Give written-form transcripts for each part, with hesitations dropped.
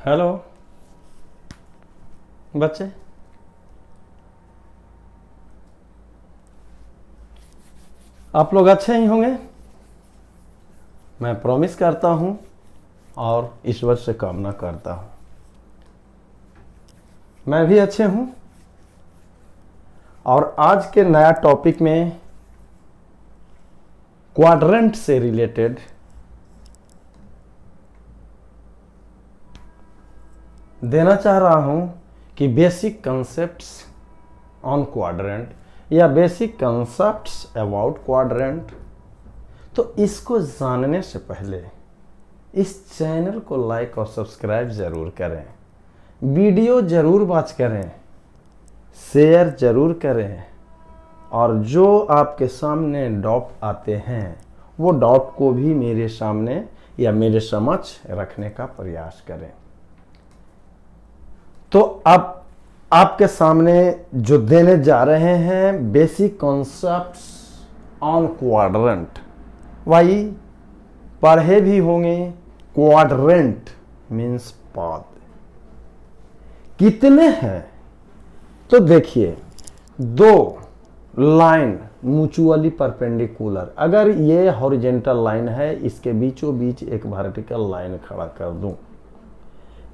Hello बच्चे, आप लोग अच्छे ही होंगे। मैं प्रॉमिस करता हूं और ईश्वर से कामना करता हूं मैं भी अच्छे हूं। और आज के नया टॉपिक में क्वाड्रेंट से रिलेटेड देना चाह रहा हूं कि बेसिक कंसेप्ट्स ऑन क्वाड्रेंट या बेसिक कंसेप्ट्स अबाउट क्वाड्रेंट। तो इसको जानने से पहले इस चैनल को लाइक और सब्सक्राइब जरूर करें, वीडियो जरूर वॉच करें, शेयर जरूर करें और जो आपके सामने डाउट आते हैं वो डाउट को भी मेरे सामने या मेरे समक्ष रखने का प्रयास करें। तो अब आपके सामने जो देने जा रहे हैं बेसिक कॉन्सेप्ट्स ऑन क्वाड्रेंट, वही पढ़े भी होंगे। क्वाड्रेंट मीन्स पाद कितने हैं। तो देखिए, दो लाइन म्यूचुअली परपेंडिकुलर, अगर ये हॉरिजॉन्टल लाइन है, इसके बीचों बीच एक वर्टिकल लाइन खड़ा कर दूं,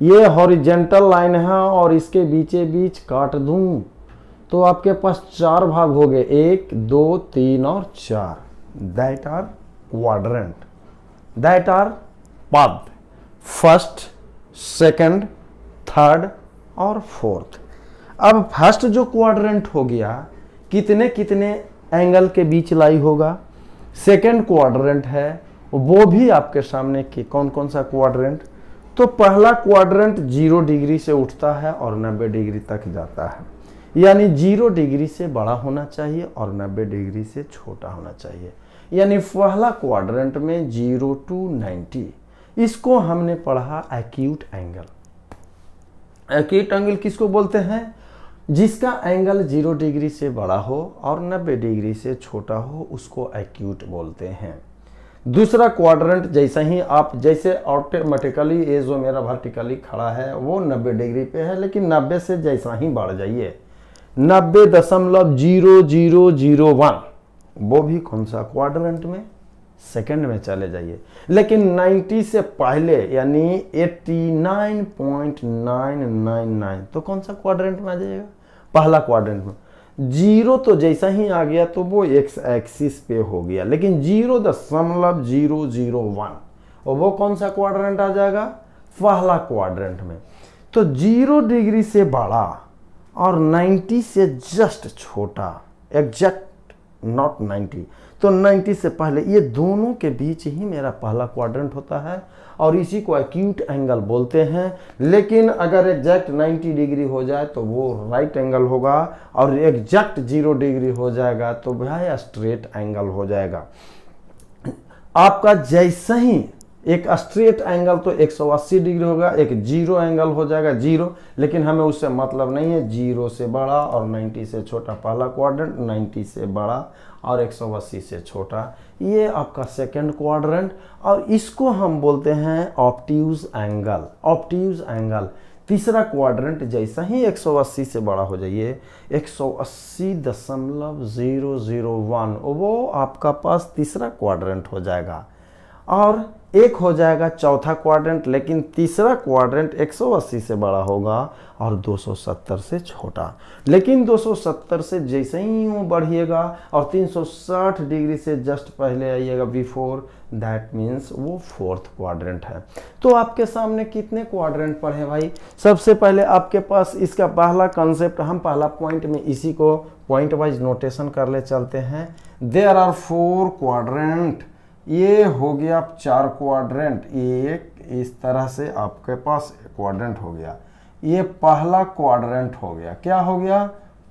ये हॉरिजॉन्टल लाइन है और इसके बीचे बीच काट दूं, तो आपके पास चार भाग हो गए, 1 2 3 और 4। That are quadrant, that are पद, फर्स्ट, सेकंड, थर्ड और फोर्थ। अब फर्स्ट जो क्वाड्रेंट हो गया, कितने कितने एंगल के बीच लाई होगा। सेकंड क्वाड्रेंट है, वो भी आपके सामने कि कौन कौन सा क्वाड्रेंट। तो पहला क्वाड्रेंट 0 डिग्री से उठता है और 90 डिग्री तक जाता है, यानी 0 डिग्री से बड़ा होना चाहिए और 90 डिग्री से छोटा होना चाहिए। यानी पहला क्वाड्रेंट में 0 to 90, इसको हमने पढ़ा एक्यूट एंगल। एक्यूट एंगल किसको बोलते हैं? जिसका एंगल 0 डिग्री से बड़ा हो और 90 डिग्री से छोटा हो, उसको एक्यूट बोलते हैं। दूसरा क्वाड्रेंट जैसा ही आप जैसे ऑटोमेटिकली, ये जो मेरा वर्टिकली खड़ा है वो 90 डिग्री पे है, लेकिन 90 से जैसा ही बढ़ जाइए 90.0001, वो भी कौन सा क्वाड्रेंट में? सेकंड में चले जाइए। लेकिन 90 से पहले यानी 89.999, तो कौन सा क्वाड्रेंट में आ जाएगा? पहला क्वाड्रेंट में। 0 तो जैसा ही आ गया तो वो एक्स एक्सिस पे हो गया, लेकिन 0.001 और वो कौन सा क्वाड्रेंट आ जाएगा? पहला क्वाड्रेंट में। तो 0 डिग्री से बड़ा और 90 से जस्ट छोटा, एग्जैक्ट नॉट 90, तो 90 से पहले, ये दोनों के बीच ही मेरा पहला क्वाड्रेंट होता है और इसी को एक्यूट एंगल बोलते हैं। लेकिन अगर एग्जैक्ट 90 डिग्री हो जाए तो वो राइट एंगल होगा और एग्जैक्ट 0 डिग्री हो जाएगा तो भाई स्ट्रेट एंगल हो जाएगा। आपका जैसा ही एक स्ट्रेट एंगल तो 180 डिग्री होगा, एक 0 एंगल हो जाएगा 0, लेकिन हमें उससे मतलब नहीं है। 0 से बड़ा और 90 से छोटा पहला क्वाड्रेंट, 90 से बड़ा और 180 से छोटा ये आपका सेकंड क्वाड्रेंट, और इसको हम बोलते हैं ऑब्ट्यूज एंगल। Obtuse angle. तीसरा क्वाड्रेंट जैसा ही 180 से बड़ा हो जाइए, 180.001, वो आपका पास तीसरा क्वाड्रेंट हो जाएगा। और एक हो जाएगा चौथा क्वाड्रेंट, लेकिन तीसरा क्वाड्रेंट 180 से बड़ा होगा और 270 से छोटा। लेकिन 270 से जैसे ही वो बढ़िएगा और 360 डिग्री से जस्ट पहले आइएगा बिफोर, दैट मीन्स वो फोर्थ क्वाड्रेंट है। तो आपके सामने कितने क्वाड्रेंट पढ़े भाई? सबसे पहले आपके पास इसका पहला कंसेप्ट, हम पहला पॉइंट में इसी को पॉइंट वाइज नोटेशन कर ले चलते हैं। There are 4 quadrant. ये हो गया 4 क्वाड्रेंट, एक इस तरह से आपके पास क्वाड्रेंट हो गया। ये पहला क्वाड्रेंट हो गया। क्या हो गया?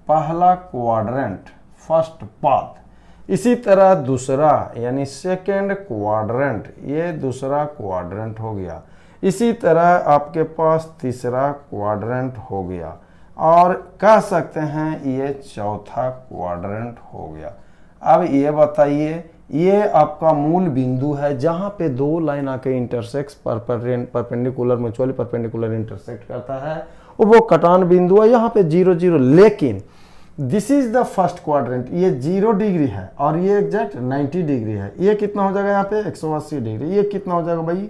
पहला क्वाड्रेंट, फर्स्ट पाथ। इसी तरह दूसरा यानी सेकंड क्वाड्रेंट, ये दूसरा क्वाड्रेंट हो गया। इसी तरह आपके पास तीसरा क्वाड्रेंट हो गया और कह सकते हैं ये चौथा क्वाड्रेंट हो गया। अब ये बताइए ये आपका मूल बिंदु है जहां पे दो लाइन आके intersect perpendicular mutually perpendicular intersect करता है, वो कटान बिंदु है, यहाँ पे 0 0। लेकिन this is the first quadrant, ये 0 डिग्री है और ये एग्जैक्ट 90 डिग्री है। ये कितना हो जाएगा यहाँ पे 180 डिग्री। ये कितना हो जाएगा भाई,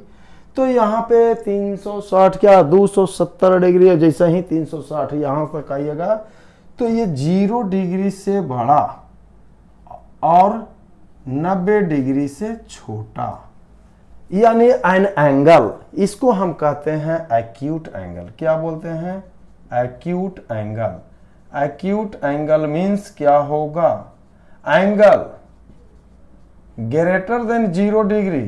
तो यहाँ पे 360 क्या 270 डिग्री है। जैसे ही 360 यहाँ तक आइएगा तो ये 0 डिग्री से बड़ा और 90 डिग्री से छोटा, यानी एन एंगल, इसको हम कहते हैं एक्यूट एंगल। क्या बोलते हैं, acute angle. Acute angle means क्या होगा, angle greater than 0 degree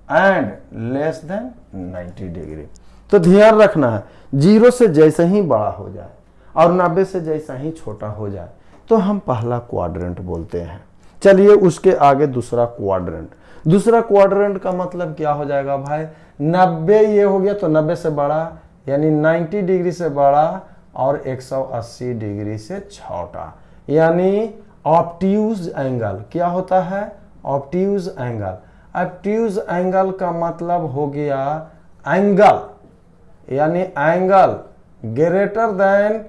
and less than 90 degree. तो ध्यान रखना है, 0 से जैसे ही बड़ा हो जाए और 90 से जैसा ही छोटा हो जाए तो हम पहला क्वाड्रेंट बोलते हैं। चलिए उसके आगे दूसरा क्वाड्रेंट। दूसरा क्वाड्रेंट का मतलब क्या हो जाएगा भाई, 90 ये हो गया तो 90 से बड़ा, यानी 90 डिग्री से बड़ा और 180 डिग्री से छोटा, यानी ऑब्ट्यूज एंगल। क्या होता है, ऑब्ट्यूज एंगल। ऑब्ट्यूज एंगल का मतलब हो गया एंगल, यानी angle greater than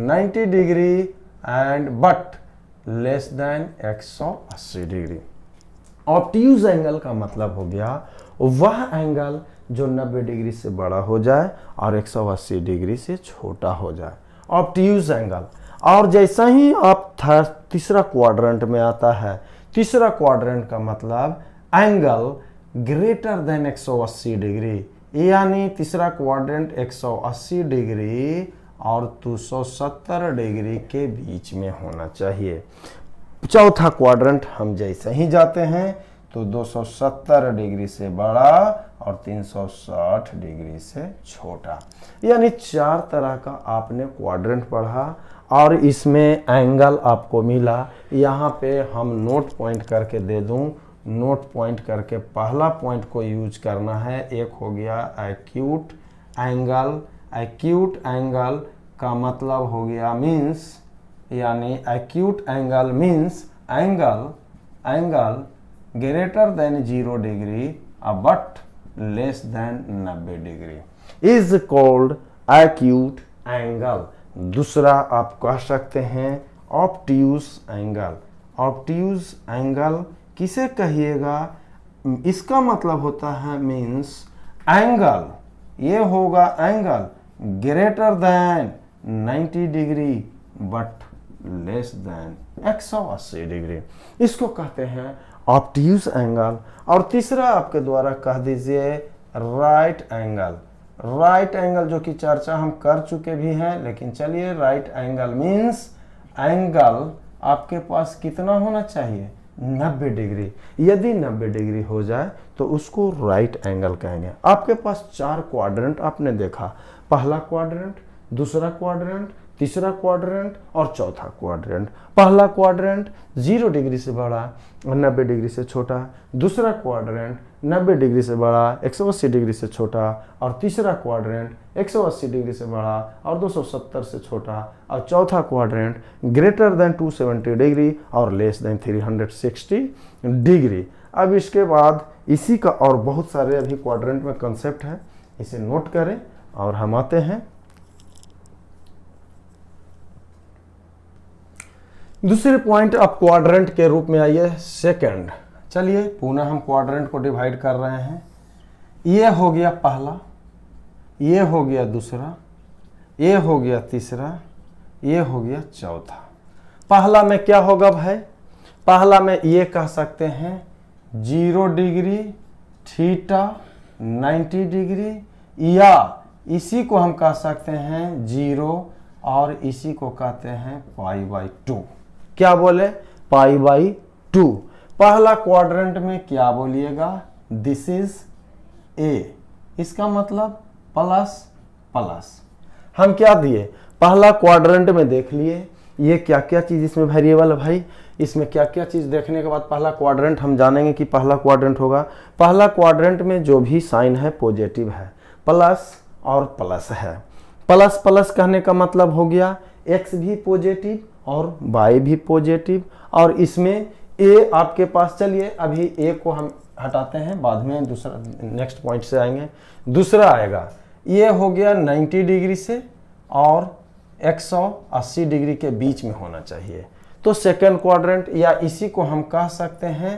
90 degree and but less than 180 degree. Obtuse angle का मतलब हो गया वह एंगल जो 90 डिग्री से बड़ा हो जाए और 180 डिग्री से छोटा हो जाए, ऑब्ट्यूज एंगल। और जैसा ही आप तीसरा क्वाड्रेंट में आता है, तीसरा क्वाड्रेंट का मतलब एंगल ग्रेटर देन 180 डिग्री, यानी तीसरा क्वाड्रेंट 180 डिग्री और 270 डिग्री के बीच में होना चाहिए। चौथा क्वाड्रेंट हम जैसे ही जाते हैं तो 270 डिग्री से बड़ा और 360 डिग्री से छोटा, यानी 4 तरह का आपने क्वाड्रेंट पढ़ा और इसमें एंगल आपको मिला। यहाँ पे हम नोट पॉइंट करके दे दूं, नोट पॉइंट करके पहला पॉइंट को यूज करना है। एक हो गया एक्यूट एंगल। एक्यूट एंगल का मतलब हो गया मीन्स, यानी acute angle means angle greater than 0 degree but less than 90 degree is called acute angle. दूसरा आप कह सकते हैं ऑब्ट्यूज एंगल। ऑब्ट्यूज एंगल किसे कहिएगा, इसका मतलब होता है मीन्स एंगल, ये होगा angle greater than 90 degree but less than 180 degree, इसको कहते हैं ऑब्ट्यूज एंगल। और तीसरा आपके द्वारा कह दीजिए राइट एंगल। राइट एंगल जो कि चर्चा हम कर चुके भी हैं, लेकिन चलिए राइट एंगल मीन्स एंगल आपके पास कितना होना चाहिए, 90 डिग्री। यदि 90 डिग्री हो जाए तो उसको राइट एंगल कहेंगे। आपके पास 4 क्वाड्रेंट आपने देखा, पहला क्वाड्रेंट, दूसरा क्वाड्रेंट, तीसरा क्वाड्रेंट और चौथा क्वाड्रेंट। पहला क्वाड्रेंट 0 डिग्री से बड़ा और 90 डिग्री से छोटा, दूसरा क्वाड्रेंट 90 डिग्री से बड़ा 180 डिग्री से छोटा और तीसरा क्वाड्रेंट 180 डिग्री से बड़ा और 270 से छोटा और चौथा क्वाड्रेंट ग्रेटर देन 270 डिग्री और लेस देन 360 डिग्री। अब इसके बाद इसी का और बहुत सारे अभी क्वाड्रेंट में कंसेप्ट है, इसे नोट करें और हम आते हैं दूसरे पॉइंट। अब क्वाड्रेंट के रूप में आइए सेकंड। चलिए पुनः हम क्वाड्रेंट को डिवाइड कर रहे हैं। ये हो गया पहला, ये हो गया दूसरा, ये हो गया तीसरा, ये हो गया चौथा। पहला में क्या होगा भाई, पहला में ये कह सकते हैं 0 डिग्री थीटा 90 डिग्री, या इसी को हम कह सकते हैं 0 और इसी को कहते हैं π/2। क्या बोले, π/2। पहला क्वाड्रेंट में क्या बोलिएगा, दिस इज ए, इसका मतलब प्लस प्लस। हम क्या दिए, पहला क्वाड्रेंट में देख लिए ये क्या क्या चीज इसमें वेरिएबल है भाई, इसमें क्या क्या चीज देखने के बाद पहला क्वाड्रेंट हम जानेंगे कि पहला क्वाड्रेंट होगा। पहला क्वाड्रेंट में जो भी साइन है पॉजिटिव है, प्लस और प्लस है। प्लस प्लस कहने का मतलब हो गया एक्स भी पॉजिटिव और वाई भी पॉजिटिव, और इसमें ए आपके पास, चलिए अभी ए को हम हटाते हैं, बाद में दूसरा नेक्स्ट पॉइंट से आएंगे। दूसरा आएगा, ये हो गया 90 डिग्री से और 180 डिग्री के बीच में होना चाहिए। तो सेकंड क्वाड्रेंट, या इसी को हम कह सकते हैं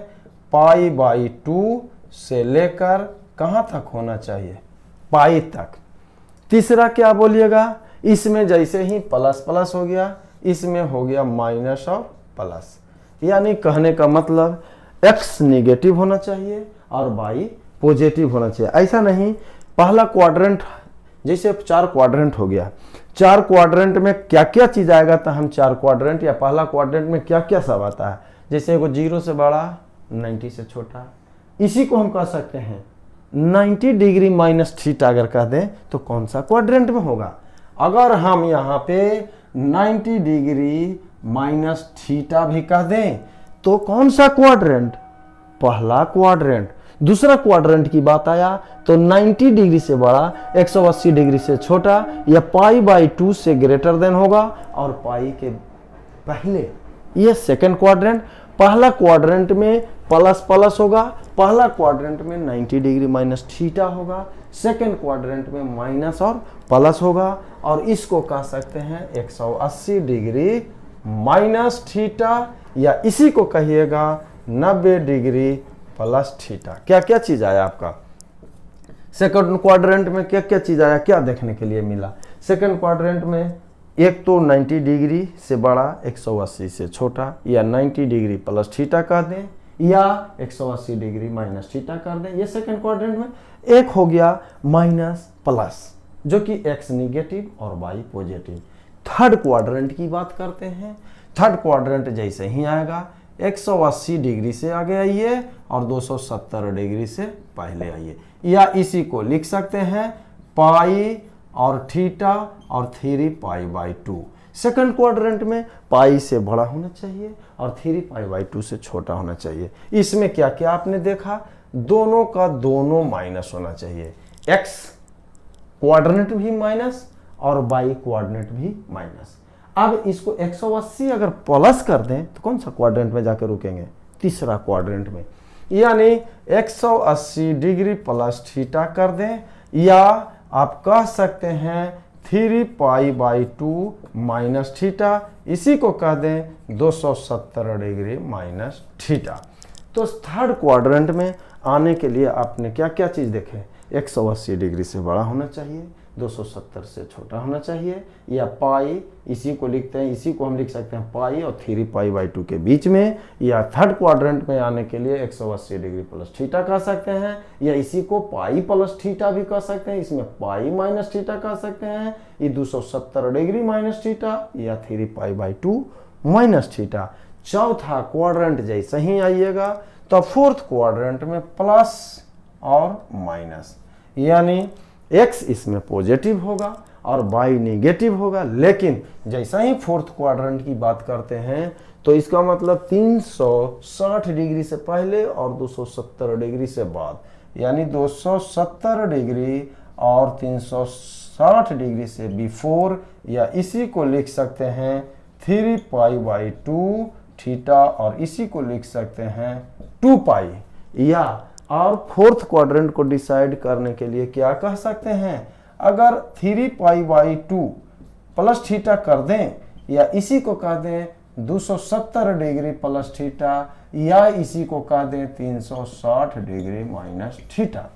π/2 से लेकर कहां तक होना चाहिए, पाई तक। तीसरा क्या बोलिएगा, इसमें जैसे ही प्लस प्लस हो गया, इसमें हो गया माइनस और प्लस, यानी कहने का मतलब x निगेटिव होना चाहिए और y पॉजिटिव होना चाहिए। ऐसा नहीं, पहला क्वाड्रेंट जैसे 4 क्वाड्रेंट हो गया, 4 क्वाड्रेंट में क्या क्या चीज आएगा, तो हम 4 क्वाड्रेंट या पहला क्वाड्रेंट में क्या क्या सब आता है, जैसे वो 0 से बड़ा 90 से छोटा, इसी को हम कह सकते हैं 90 डिग्री माइनस थीटा अगर कह दें तो कौन सा क्वाड्रेंट में होगा। अगर हम यहाँ पे 90 डिग्री माइनस थीटा भी कह दें तो कौन सा क्वाड्रेंट, पहला क्वाड्रेंट। दूसरा क्वाड्रेंट की बात आया तो 90 डिग्री से बड़ा 180 डिग्री से छोटा या π/2 से ग्रेटर देन होगा और पाई के पहले, ये सेकंड क्वाड्रेंट। पहला क्वाड्रेंट में प्लस प्लस होगा, पहला क्वाड्रेंट में 90 डिग्री माइनस थीटा होगा, सेकंड क्वाड्रेंट में माइनस और प्लस होगा, और इसको कह सकते हैं 180 डिग्री माइनस थीटा, या इसी को कहिएगा 90 डिग्री प्लस थीटा। क्या क्या चीज आया आपका सेकंड क्वाड्रेंट में, क्या क्या चीज आया, क्या देखने के लिए मिला सेकंड क्वाड्रेंट में। एक तो 90 डिग्री से बड़ा 180 से छोटा, या 90 डिग्री प्लस थीटा कर दें, या 180 डिग्री माइनस थीटा कर दें, ये सेकंड क्वाड्रेंट में। एक हो गया माइनस प्लस जो कि x निगेटिव और y पॉजिटिव। थर्ड क्वाड्रेंट की बात करते हैं। थर्ड क्वाड्रेंट जैसे ही आएगा 180 डिग्री से आगे आइए और 270 डिग्री से पहले आइए, या इसी को लिख सकते हैं पाई और थीटा और 3π/2। सेकंड क्वाड्रेंट में पाई से बड़ा होना चाहिए और 3π/2 से छोटा होना चाहिए। इसमें क्या क्या आपने देखा, दोनों का दोनों माइनस होना चाहिए, x क्वाड्रेंट भी माइनस और y क्वाड्रेंट भी माइनस। अब इसको 180 अगर प्लस कर दें तो कौन सा क्वाड्रेंट में जाकर रुकेंगे, तीसरा क्वाड्रेंट में, यानी 180 डिग्री प्लस थीटा कर दें, या आप कह सकते हैं 3π/2 माइनस थीटा, इसी को कह दें 270 डिग्री माइनस थीटा। तो थर्ड क्वाड्रेंट में आने के लिए आपने क्या क्या चीज देखे, 180 डिग्री से बड़ा होना चाहिए, 270 से छोटा होना चाहिए, या पाई, इसी को लिखते हैं, इसी को हम लिख सकते हैं पाई और 3π/2 के बीच में, या थर्ड क्वाड्रेंट में आने के लिए 180 डिग्री प्लस थीटा कह सकते हैं, या इसी को पाई प्लस थीटा भी कह सकते हैं, इसमें पाई माइनस थीटा कह सकते हैं, ये 270 डिग्री माइनस थीटा या 3π/2 माइनस थीटा। चौथा क्वाड्रेंट जैसे ही आइएगा तो फोर्थ क्वाड्रेंट में प्लस और माइनस, यानी x इसमें पॉजिटिव होगा और y निगेटिव होगा। लेकिन जैसा ही फोर्थ क्वाड्रेंट की बात करते हैं तो इसका मतलब 360 डिग्री से पहले और 270 डिग्री से बाद, यानी 270 डिग्री और 360 डिग्री से बिफोर, या इसी को लिख सकते हैं 3π/2 थीटा और इसी को लिख सकते हैं 2π, या और फोर्थ क्वाड्रेंट को डिसाइड करने के लिए क्या कह सकते हैं, अगर 3π/2 प्लस थीटा कर दें, या इसी को कह दें 270 डिग्री प्लस थीटा, या इसी को कह दें 360 डिग्री माइनस थीटा।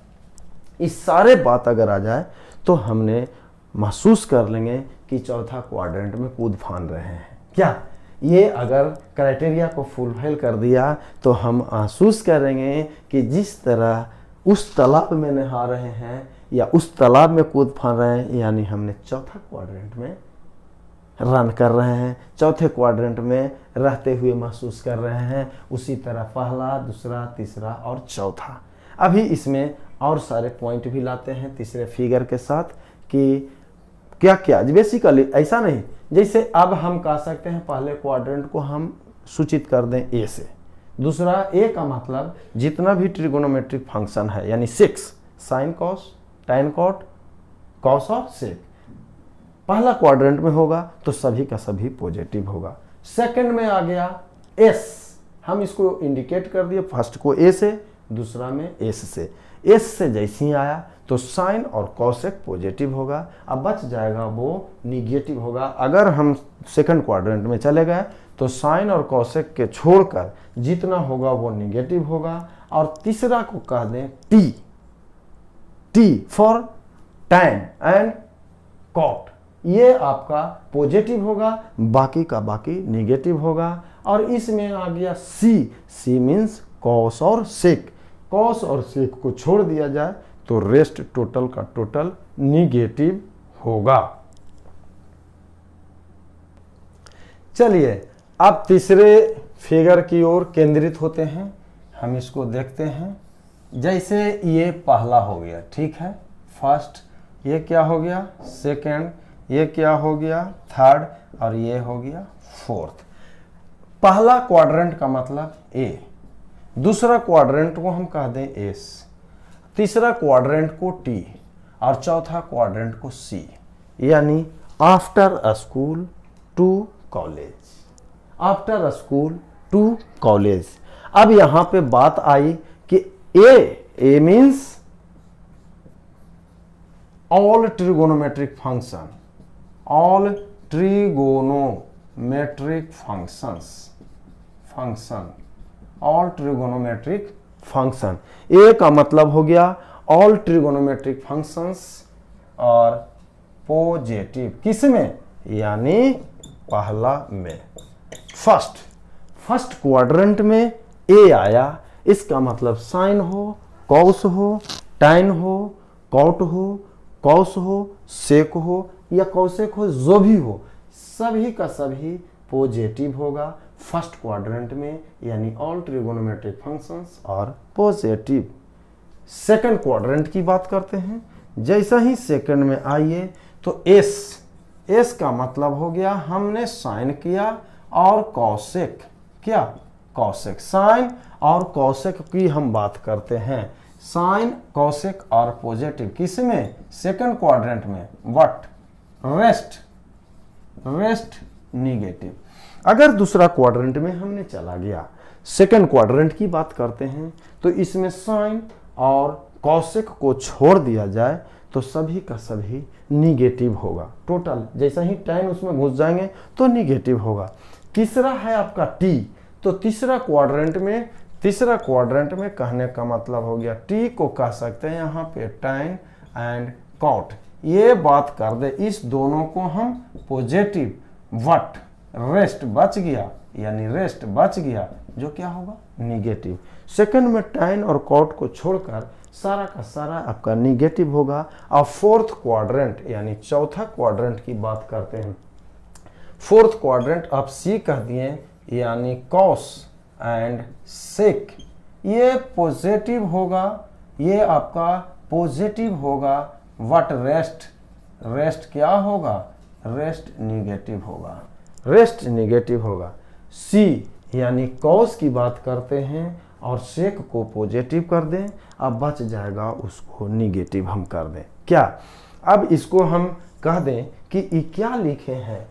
इस सारे बात अगर आ जाए तो हमने महसूस कर लेंगे कि चौथा क्वाड्रेंट में कूद फान रहे हैं। क्या ये अगर क्राइटेरिया को फुलफिल कर दिया तो हम महसूस करेंगे कि जिस तरह उस तालाब में नहा रहे हैं या उस तालाब में कूद फान रहे हैं, यानी हमने चौथा क्वाड्रेंट में रन कर रहे हैं, चौथे क्वाड्रेंट में रहते हुए महसूस कर रहे हैं। उसी तरह पहला, दूसरा, तीसरा और चौथा। अभी इसमें और सारे पॉइंट भी लाते हैं तीसरे फिगर के साथ कि क्या क्या, बेसिकली ऐसा नहीं, जैसे अब हम कह सकते हैं पहले क्वाड्रेंट को हम सूचित कर दें ए से। दूसरा, ए का मतलब जितना भी ट्रिगोनोमेट्रिक फंक्शन है, यानी 6 sine cos, tan cot, cos और सेक, पहला क्वाड्रेंट में होगा तो सभी का सभी पॉजिटिव होगा। सेकंड में आ गया एस, हम इसको इंडिकेट कर दिए, फर्स्ट को ए से, दूसरा में एस से। एस से जैसे ही आया तो साइन और कॉसेक पॉजिटिव होगा, अब बच जाएगा वो निगेटिव होगा। अगर हम सेकंड क्वाड्रेंट में चले गए तो साइन और कॉसेक के छोड़कर जितना होगा वो निगेटिव होगा। और तीसरा को कह दें T, T for tan and cot, ये आपका पॉजिटिव होगा, बाकी का बाकी निगेटिव होगा। और इसमें आ गया सी, सी मीन्स कॉस और सेक, कॉस और सेक को छोड़ दिया जाए तो रेस्ट टोटल का टोटल निगेटिव होगा। चलिए अब तीसरे फिगर की ओर केंद्रित होते हैं, हम इसको देखते हैं। जैसे ये पहला हो गया, ठीक है, फर्स्ट, ये क्या हो गया सेकंड, ये क्या हो गया थर्ड, और ये हो गया फोर्थ। पहला क्वाड्रेंट का मतलब ए, दूसरा क्वाड्रेंट को हम कह दें एस, तीसरा क्वाड्रेंट को टी, और चौथा क्वाड्रेंट को सी, यानी after a school to college, after a school to college. अब यहां पे बात आई कि A means all trigonometric function, all trigonometric function, all trigonometric function. A का मतलब हो गया ऑल ट्रिगोनोमेट्रिक फंक्शंस और पॉजिटिव, किसमें, यानी पहला में, फर्स्ट क्वाड्रेंट में ए आया, इसका मतलब साइन हो, कॉस हो, टैन हो, कॉट हो, कॉस हो, सेक हो या कॉसेक हो, जो भी हो, सभी का सभी पॉजिटिव होगा फर्स्ट क्वाड्रेंट में, यानी ऑल ट्रिगोनोमेट्रिक फंक्शंस और पॉजिटिव। सेकंड क्वाड्रेंट की बात करते हैं। जैसा ही सेकंड में आइए तो एस का मतलब हो गया हमने साइन किया और कॉसेक, क्या कॉसेक, साइन और कॉसेक की हम बात करते हैं, साइन कॉसेक और पॉजिटिव, किसमें, सेकंड क्वाड्रेंट में, व्हाट, रेस्ट निगेटिव। अगर दूसरा क्वाड्रेंट में हमने चला गया, सेकंड क्वाड्रेंट की बात करते हैं, तो इसमें साइन और कॉसेक को छोड़ दिया जाए तो सभी का सभी निगेटिव होगा, टोटल जैसा ही टाइम उसमें घुस जाएंगे तो निगेटिव होगा। तीसरा है आपका टी, तो तीसरा क्वाड्रेंट में कहने का मतलब हो गया, टी को कह सकते हैं यहाँ पे टैन एंड कॉट, ये बात कर दे, इस दोनों को हम पॉजिटिव, व्हाट, रेस्ट बच गया, यानी रेस्ट बच गया, जो क्या होगा निगेटिव। सेकंड में टैन और कॉट को छोड़कर सारा का सारा आपका निगेटिव होगा। और फोर्थ क्वाड्रेंट यानी चौथा क्वाड्रेंट की बात करते हैं। फोर्थ क्वाड्रेंट आप सी कह दिए, यानी कॉस एंड सेक, ये पॉजिटिव होगा, ये आपका पॉजिटिव होगा, व्हाट, रेस्ट क्या होगा, रेस्ट निगेटिव होगा। सी यानी कॉस की बात करते हैं और सेक को पॉजिटिव कर दें, अब बच जाएगा उसको निगेटिव हम कर दें, क्या, अब इसको हम कह दें कि ये क्या लिखे हैं,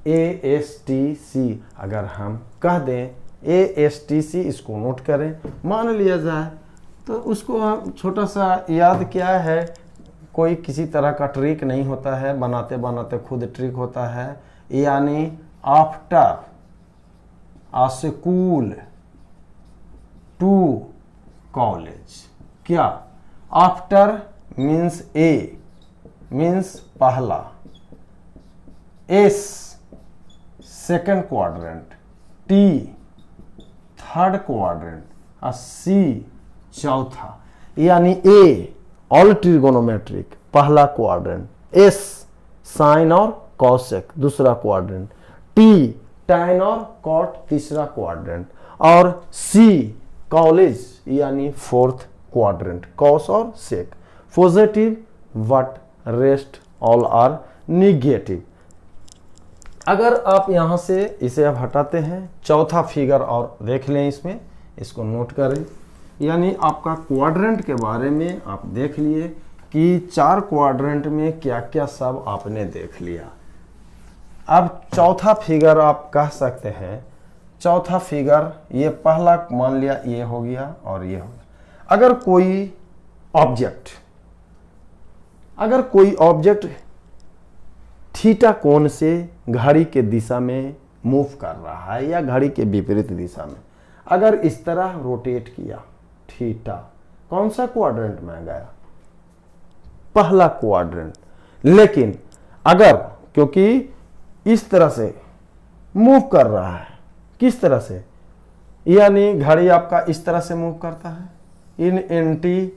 ASTC, अगर हम कह दें ASTC, इसको नोट करें, मान लिया जाए तो उसको छोटा सा याद क्या है, कोई किसी तरह का ट्रिक नहीं होता है, बनाते बनाते खुद ट्रिक होता है, यानी after a school to college, क्या, आफ्टर मीन्स ए मीन्स पहला, S second quadrant, T third quadrant, और सी चौथा, यानी ए ऑल ट्रिगोनोमेट्रिक पहला क्वाड्रेंट, एस साइन और कॉसेक दूसरा क्वाड्रेंट, टी टैन और कॉट तीसरा क्वाड्रेंट, और सी कॉलेज यानी फोर्थ क्वाड्रेंट, कॉस और sec, positive, what, rest, all are negative. अगर आप यहां से इसे अब हटाते हैं, चौथा फिगर और देख लें, इसमें इसको नोट करें, यानी आपका क्वाड्रेंट के बारे में आप देख लिए कि चार क्वाड्रेंट में क्या क्या सब आपने देख लिया। अब चौथा फिगर आप कह सकते हैं चौथा फिगर, ये पहला मान लिया ये हो गया और ये हो गया। अगर कोई ऑब्जेक्ट थीटा कोण से घड़ी के दिशा में मूव कर रहा है या घड़ी के विपरीत दिशा में, अगर इस तरह रोटेट किया, थीटा कौन सा क्वाड्रेंट में गया? पहला क्वाड्रेंट। लेकिन अगर क्योंकि इस तरह से मूव कर रहा है, किस तरह से, यानी घड़ी आपका इस तरह से मूव करता है, इन एंटी,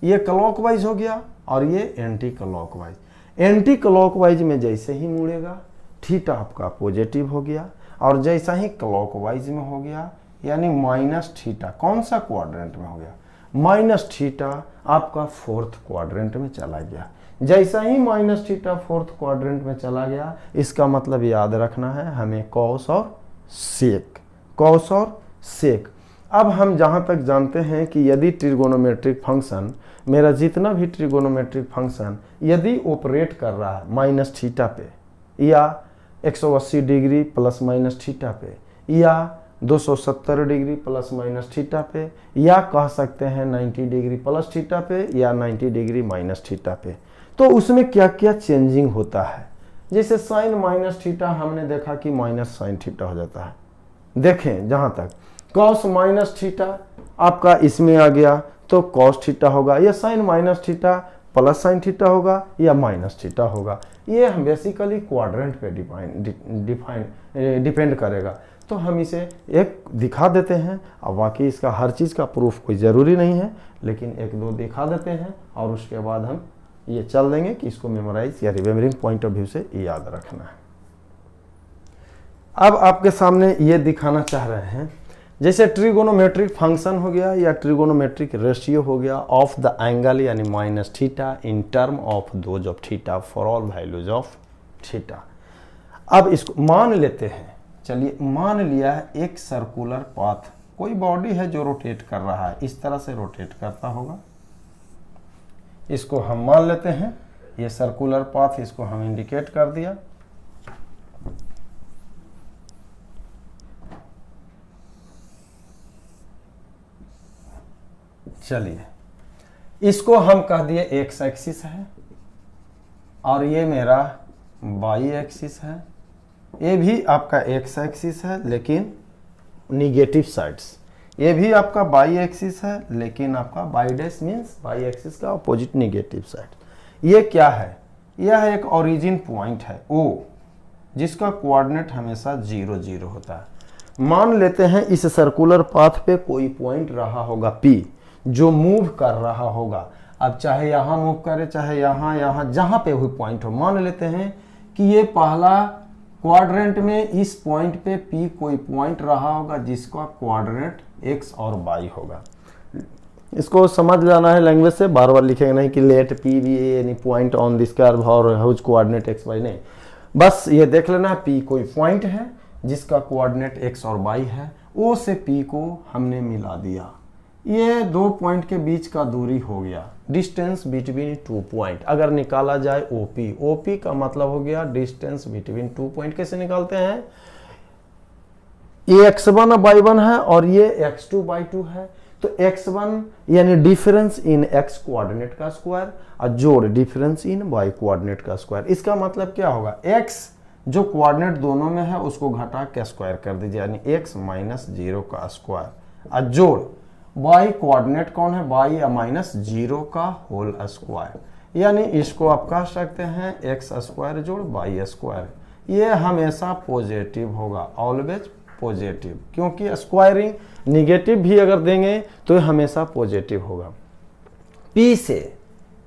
ये क्लॉकवाइज हो गया और ये एंटी क्लॉकवाइज। एंटी क्लॉकवाइज में जैसे ही मुड़ेगा थीटा आपका पॉजिटिव हो गया, और जैसा ही क्लॉकवाइज में हो गया यानी माइनस थीटा कौन सा क्वाड्रेंट में हो गया? माइनस थीटा आपका फोर्थ क्वाड्रेंट में चला गया। जैसा ही माइनस थीटा फोर्थ क्वाड्रेंट में चला गया, इसका मतलब याद रखना है हमें कॉस और सेक, कॉस और सेक। अब हम जहाँ तक जानते हैं कि यदि ट्रिगोनोमेट्रिक फंक्शन, मेरा जितना भी ट्रिगोनोमेट्रिक फंक्शन यदि ऑपरेट कर रहा है माइनस थीटा पे या 180 डिग्री प्लस माइनस थीटा पे या 270 डिग्री प्लस माइनस थीटा पे, या कह सकते हैं 90 डिग्री प्लस थीटा पे या 90 डिग्री माइनस थीटा पे, तो उसमें क्या क्या चेंजिंग होता है। जैसे साइन माइनस थीटा हमने देखा कि माइनस साइन थीटा हो जाता है। देखें जहां तक कॉस माइनस थीटा आपका इसमें आ गया तो कॉस थीटा होगा, या sine minus theta plus sine theta होगा या माइनस थीटा होगा। ये बेसिकली क्वाड्रेंट पे डिपेंड करेगा। तो हम इसे एक दिखा देते हैं, और बाकी इसका हर चीज़ का प्रूफ कोई ज़रूरी नहीं है, लेकिन एक दो दिखा देते हैं और उसके बाद हम ये चल देंगे कि इसको मेमोराइज या रिमेमरिंग पॉइंट ऑफ व्यू से याद रखना है। अब आपके सामने ये दिखाना चाह रहे हैं, जैसे ट्रिगोनोमेट्रिक फंक्शन हो गया या ट्रिगोनोमेट्रिक रेशियो हो गया ऑफ द एंगल यानी minus theta in term of those of theta for all values of theta. अब इसको मान लेते हैं, चलिए मान लिया है एक सर्कुलर पाथ, कोई बॉडी है जो रोटेट कर रहा है, इस तरह से रोटेट करता होगा, इसको हम मान लेते हैं ये सर्कुलर पाथ, इसको हम इंडिकेट कर दिया। चलिए इसको हम कह दिए एक्स एक्सिस है और ये मेरा वाई एक्सिस है, ये भी आपका एक्स एक्सिस है लेकिन निगेटिव साइड्स, ये भी आपका वाई एक्सिस है लेकिन आपका Y dash means Y axis का अपोजिट निगेटिव साइड। ये क्या है? यह एक ओरिजिन पॉइंट है ओ, जिसका कोऑर्डिनेट हमेशा 0 0 होता है। मान लेते हैं इस सर्कुलर पाथ पे कोई पॉइंट रहा होगा पी, जो मूव कर रहा होगा। अब चाहे यहाँ मूव करे चाहे यहाँ जहाँ पे हुई पॉइंट हो, मान लेते हैं कि ये पहला क्वाड्रेंट में इस पॉइंट पे P कोई पॉइंट रहा होगा जिसका क्वाड्रेंट x और y होगा। इसको समझ जाना है लैंग्वेज से, बार बार लिखेंगे नहीं कि लेट P भी any point on this curve और हुज कोऑर्डिनेट x y, नहीं, बस ये देख लेना P कोई पॉइंट है जिसका कोऑर्डिनेट x और y है, O से P को हमने मिला दिया, ये दो पॉइंट के बीच का दूरी हो गया, डिस्टेंस बिटवीन टू पॉइंट। अगर निकाला जाए OP, OP का मतलब हो गया डिस्टेंस बिटवीन टू पॉइंट। कैसे निकालते हैं? ये x1 y1 है और ये x2 y2 है, तो x1 यानी डिफरेंस इन x कोऑर्डिनेट का स्क्वायर और जोड़ डिफरेंस इन y कोऑर्डिनेट का स्क्वायर। इसका मतलब क्या होगा? x जो कोऑर्डिनेट दोनों में है उसको घटा के स्क्वायर कर दीजिए, यानी x माइनस 0 का स्क्वायर और जोड़ y कोऑर्डिनेट कौन है? y या माइनस 0 का होल स्क्वायर, यानी इसको आप कह सकते हैं x स्क्वायर जोड़ y स्क्वायर। ये हमेशा पॉजिटिव होगा, ऑलवेज पॉजिटिव, क्योंकि स्क्वायरिंग निगेटिव भी अगर देंगे तो हमेशा पॉजिटिव होगा। P से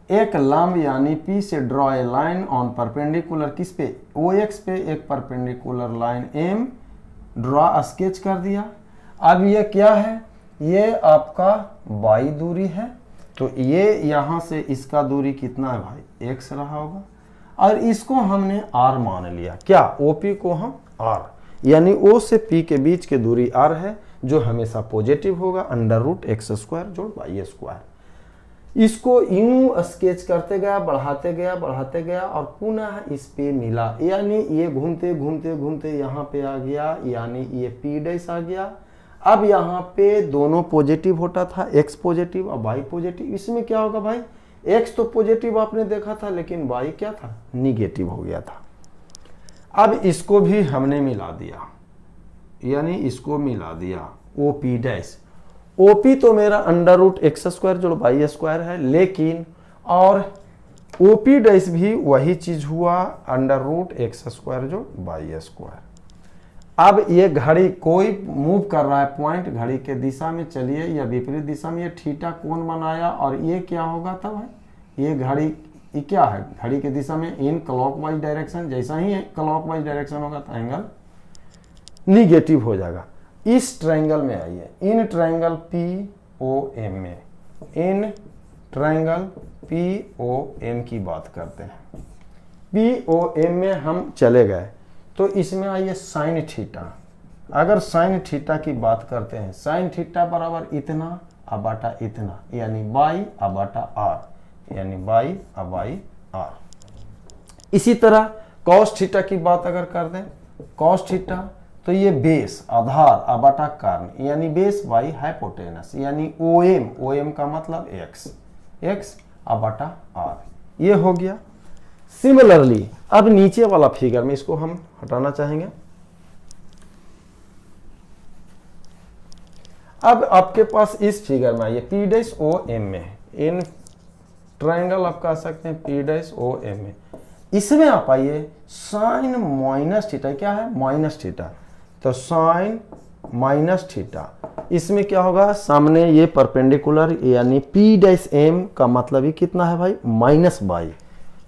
एक लंब यानी P से draw a line on perpendicular, किस पे? OX पे एक perpendicular line M draw sketch कर दिया। अब ये क्या है? ये आपका y दूरी है, तो ये यहाँ से इसका दूरी कितना है भाई? x रहा होगा, और इसको हमने r मान लिया। क्या? OP को हम r, यानी O से P के बीच की दूरी r है, जो हमेशा पॉजिटिव होगा, अंडर रूट x स्क्वायर जोड़ y स्क्वायर। इसको यूं स्केच करते गया, बढ़ाते गया और पुनः इस पे मिला, यानी ये घूमते घूमते घूमते यहाँ पे आ गया, यानी ये पी डैश आ गया। अब यहाँ पे दोनों पॉजिटिव होता था, एक्स पॉजिटिव और वाई पॉजिटिव। इसमें क्या होगा भाई, एक्स तो पॉजिटिव आपने देखा था, लेकिन वाई क्या था, निगेटिव हो गया था। अब इसको भी हमने मिला दिया, यानी इसको मिला दिया ओ पी डैश। ओपी तो मेरा अंडर रूट एक्स स्क्वायर जो वाई स्क्वायर है, लेकिन और ओपी डैश भी वही चीज हुआ, अंडर रूट एक्स स्क्वायर जो वाई स्क्वायर। अब ये घड़ी कोई मूव कर रहा है पॉइंट घड़ी के दिशा में, चलिए या विपरीत दिशा में, ये थीटा कोण बनाया और ये क्या होगा था भाई, ये घड़ी ये क्या है, घड़ी के दिशा में इन क्लॉकवाइज डायरेक्शन, जैसा ही क्लॉकवाइज डायरेक्शन होगा तो एंगल निगेटिव हो जाएगा। इस ट्रायंगल में आइए, in triangle P O M में, in triangle P O M की बात करते हैं। पी ओ एम में हम चले गए तो इसमें आइए साइन थीटा। अगर साइन थीटा की बात करते हैं, साइन थीटा बराबर इतना अब बटा इतना, यानी बाई अब बटा आर, यानी बाई अब बाई आर। इसी तरह कॉस थीटा की बात अगर कर दें, कॉस थीटा तो ये बेस आधार अब बटा कारण, यानी बेस बाई हाइपोटेनस, यानी ओ एम का मतलब एक्स अब बटा आर, ये हो गया। सिमिलरली अब नीचे वाला फिगर में इसको हम हटाना चाहेंगे। अब आपके पास इस फिगर में आइए, पी डैश ओ एम में, इन ट्रायंगल आप कह सकते हैं पी डैश ओ एम में, इसमें आप आइए साइन माइनस थीटा, क्या है माइनस थीटा, तो साइन माइनस थीटा, इसमें क्या होगा, सामने ये परपेंडिकुलर, यानी पी डैश एम का मतलब ही कितना है भाई, माइनस बाई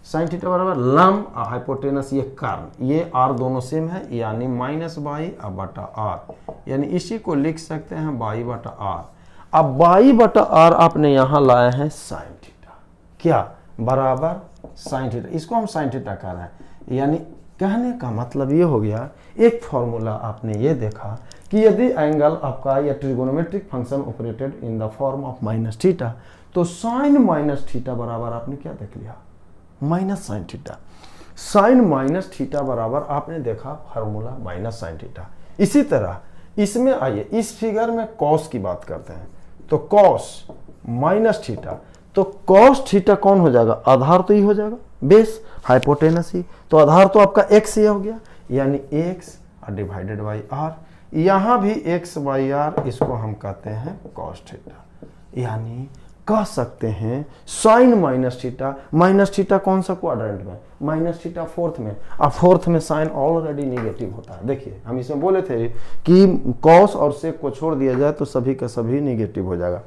साइन थीटा बराबर लंब हाइपोटेनस, ये कारण, ये आर दोनों सेम है, यानी माइनस बाई अब बटा आर, यानी इसी को लिख सकते हैं बाई बटा आर। अब बाई बटा आर आपने यहां लाया है साइन थीटा, क्या बराबर साइन थीटा, इसको हम साइन थीटा कह रहे हैं। यानी कहने का मतलब ये हो गया, एक फॉर्मूला आपने ये देखा कि यदि एंगल आपका या trigonometric function operated in the form of minus theta, तो साइन माइनस थीटा बराबर आपने क्या देख लिया, minus sine theta. Sine minus theta बराबर आपने देखा फार्मूला माइनस साइन थीटा। इसी तरह इसमें आइए, इस फिगर में कॉस की बात करते हैं, तो कॉस माइनस थीटा, तो कॉस थीटा कौन हो जाएगा, आधार तो ही हो जाएगा, बेस हाइपोटेनस ही, तो आधार तो आपका एक्स ये हो गया, यानी एक्स डिवाइडेड बाई आर, यहां भी एक्स बाई आर, इसको हम कहते हैं कॉस थीटा। यानी कह सकते हैं sine minus theta, minus theta कौन सा क्वाड्रेंट में, माइनस थीटा फोर्थ में, अब फोर्थ में साइन ऑलरेडी निगेटिव होता है। देखिए हम इसमें बोले थे कि कॉस और सेक को छोड़ दिया जाए तो सभी का सभी निगेटिव हो जाएगा।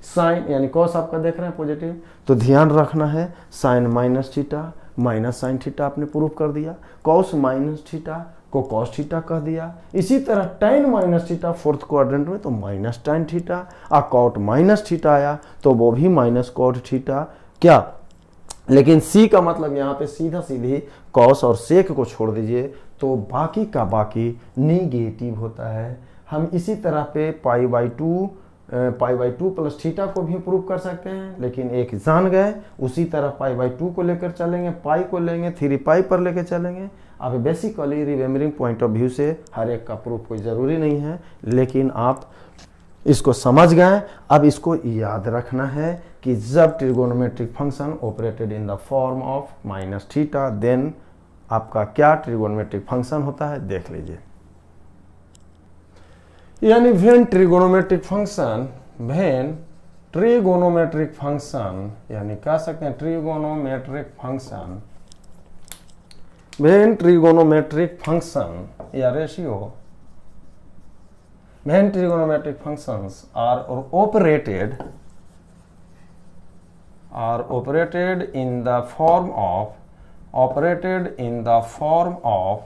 साइन यानी कॉस आपका देख रहे हैं पॉजिटिव, तो ध्यान रखना है sine minus theta minus sine theta आपने प्रूफ कर दिया, कॉस माइनस थीटा को कॉस थीटा कह दिया। इसी तरह tan minus theta fourth quadrant में तो माइनस tan थीटा, और कॉट माइनस थीटा आया तो वो भी माइनस कॉट थीटा, क्या, लेकिन सी का मतलब यहाँ पे सीधा सीधी कॉस और सेक को छोड़ दीजिए तो बाकी का बाकी निगेटिव होता है। हम इसी तरह पे pi by two plus theta को भी प्रूव कर सकते हैं, लेकिन एक जान गए, उसी तरह पाई बाई टू को लेकर चलेंगे, पाई को लेंगे, 3 पाई पर लेकर चलेंगे। अब basically remembering point of view से हर एक का प्रूफ कोई ज़रूरी नहीं है, लेकिन आप इसको समझ गए। अब इसको याद रखना है कि जब trigonometric function operated in the form of minus theta, then आपका क्या ट्रिगोनोमेट्रिक फंक्शन होता है, देख लीजिए। यानी व्हेन ट्रिगोनोमेट्रिक फंक्शन यानी कह सकते हैं ट्रिगोनोमेट्रिक फंक्शन या ratio, when trigonometric functions are operated in the form of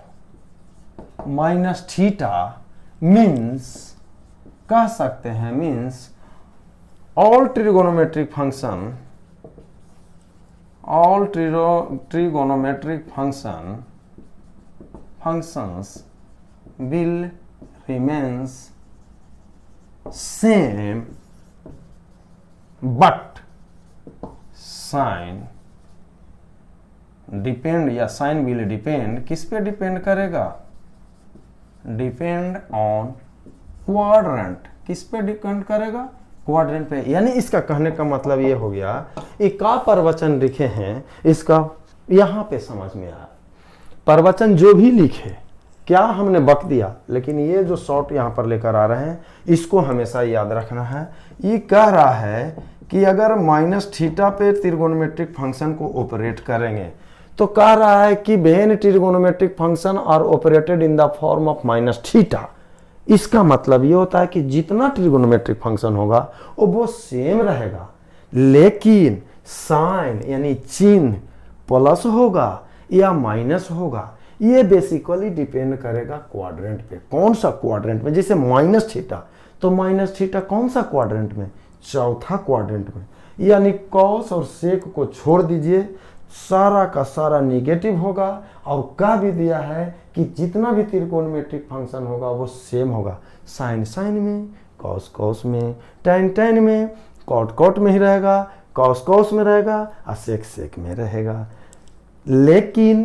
minus theta, means कह सकते हैं means all trigonometric functions will remains same, but sine depend या साइन विल डिपेंड किस पे डिपेंड करेगा, डिपेंड ऑन क्वाड्रेंट, किस पे डिपेंड करेगा, क्वाड्रेंट पे। यानी इसका कहने का मतलब ये हो गया, एक का प्रवचन लिखे हैं इसका यहां पे समझ में आया, प्रवचन जो भी लिखे क्या हमने बक दिया, लेकिन ये जो शॉर्ट यहां पर लेकर आ रहे हैं इसको हमेशा याद रखना है। ये कह रहा है कि अगर माइनस थीटा पे त्रिगोनोमेट्रिक फंक्शन को ऑपरेट करेंगे तो कह रहा है कि when trigonometric function are operated in the form of minus theta, इसका मतलब ये होता है कि जितना ट्रिगोनोमेट्रिक फंक्शन होगा वो सेम रहेगा, लेकिन साइन यानी चिन्ह प्लस होगा या माइनस होगा, ये बेसिकली डिपेंड करेगा क्वाड्रेंट पे। कौन सा क्वाड्रेंट में, जैसे माइनस थीटा, तो माइनस थीटा कौन सा क्वाड्रेंट में, चौथा क्वाड्रेंट में। यानी कॉस और सेक को छोड़ दीजिए, सारा का सारा निगेटिव होगा। और कह भी दिया है कि जितना भी त्रिकोणमेट्रिक फंक्शन होगा वो सेम होगा, साइन साइन में, कॉस कॉस में, टैन टैन में, कॉट कॉट में ही रहेगा, कॉस कॉस में रहेगा और सेक सेक में रहेगा। लेकिन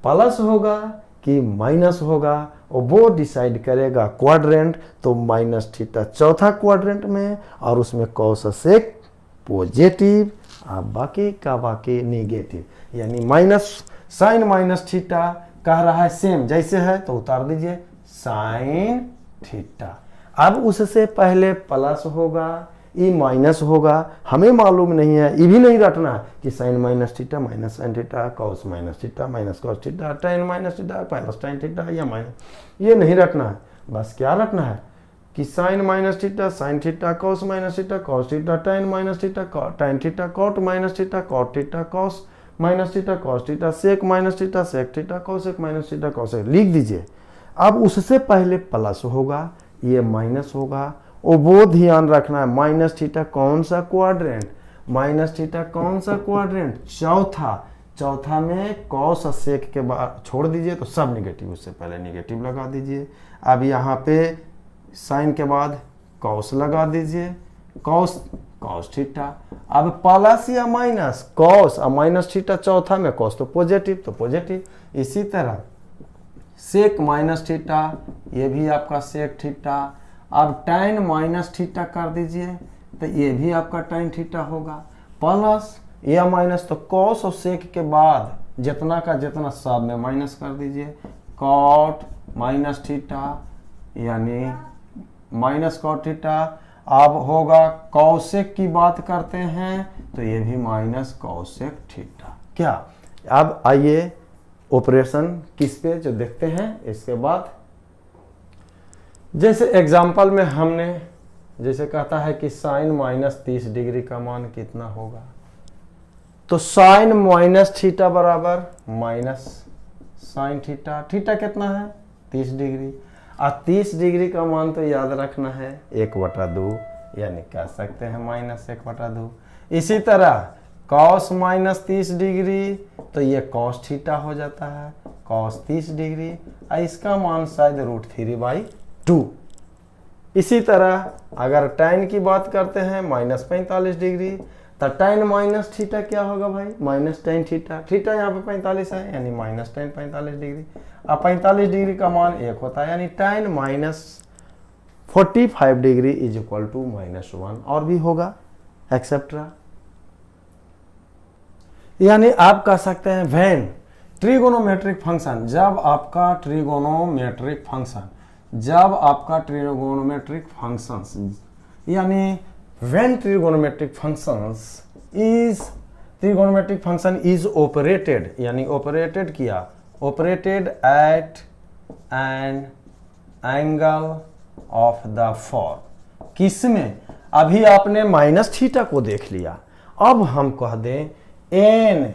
प्लस होगा कि माइनस होगा और वो डिसाइड करेगा क्वाड्रेंट। तो माइनस थीटा चौथा क्वाड्रेंट में और उसमें कॉस सेक पॉजिटिव और बाकी का बाकी निगेटिव। यानी माइनस साइन माइनस थीटा कह रहा है सेम जैसे है तो उतार दीजिए साइन थीटा। अब उससे पहले प्लस होगा, ई माइनस होगा, हमें मालूम नहीं है, ये भी नहीं रटना है कि sine minus theta minus sine theta, cos minus theta minus cos theta, tan minus theta plus tan theta या माइनस, ये नहीं रटना है। बस क्या रटना है कि sine minus theta sine theta, cos minus theta cos theta, tan minus theta tan theta, cot minus theta cot theta, cos minus theta cos theta, sec minus theta sec theta, cosec minus theta cosec, लिख दीजिए। अब उससे पहले plus होगा, ये minus होगा, और वो ध्यान रखना है माइनस थीटा कौन सा क्वाड्रेंट, माइनस थीटा कौन सा क्वाड्रेंट, चौथा। चौथा में कॉस और सेक के बाद छोड़ दीजिए तो सब निगेटिव, उससे पहले निगेटिव लगा दीजिए। अब यहाँ पे साइन के बाद कॉस लगा दीजिए, कॉस कॉस थीटा। अब प्लस या माइनस, कॉस और माइनस थीटा चौथा में, कॉस तो पॉजिटिव। इसी तरह सेक माइनस थीटा, ये भी आपका सेक थीटा। अब टैन माइनस थीटा कर दीजिए तो ये भी आपका टैन थीटा होगा। प्लस या माइनस तो कॉस और सेक के बाद जितना का जितना सब में माइनस कर दीजिए, कॉट माइनस थीटा यानी माइनस कॉट थीटा। अब होगा कॉसेक की बात करते हैं तो ये भी माइनस कॉसेक थीटा। क्या अब आइए ऑपरेशन किस पे जो देखते हैं इसके बाद। जैसे एग्जाम्पल में हमने जैसे कहता है कि साइन माइनस 30 डिग्री का मान कितना होगा, तो साइन माइनस थीटा बराबर माइनस साइन थीटा। थीटा कितना है 30 डिग्री, और 30 डिग्री का मान तो याद रखना है 1/2, यानी कह सकते हैं माइनस 1/2। इसी तरह कॉस माइनस 30 डिग्री तो ये कॉस थीटा हो जाता है, कॉस 30 डिग्री, और इसका मान शायद √3/2। इसी तरह अगर टैन की बात करते हैं माइनस 45 डिग्री तो टैन माइनस थीटा क्या होगा भाई, माइनस टैन थीटा। थीटा यहाँ पे 45 है यानी माइनस टैन 45 डिग्री। अब 45 डिग्री का मान 1 होता है यानी tan minus 45 degree is equal to -1, और भी होगा एक्सेट्रा। यानी आप कह सकते हैं व्हेन ट्रिगोनोमेट्रिक फंक्शन, जब आपका ट्रिगोनोमेट्रिक फंक्शंस यानी when trigonometric function is operated, यानी ऑपरेटेड किया, operated at an angle of the form. किसमें, अभी आपने माइनस थीटा को देख लिया, अब हम कह दें n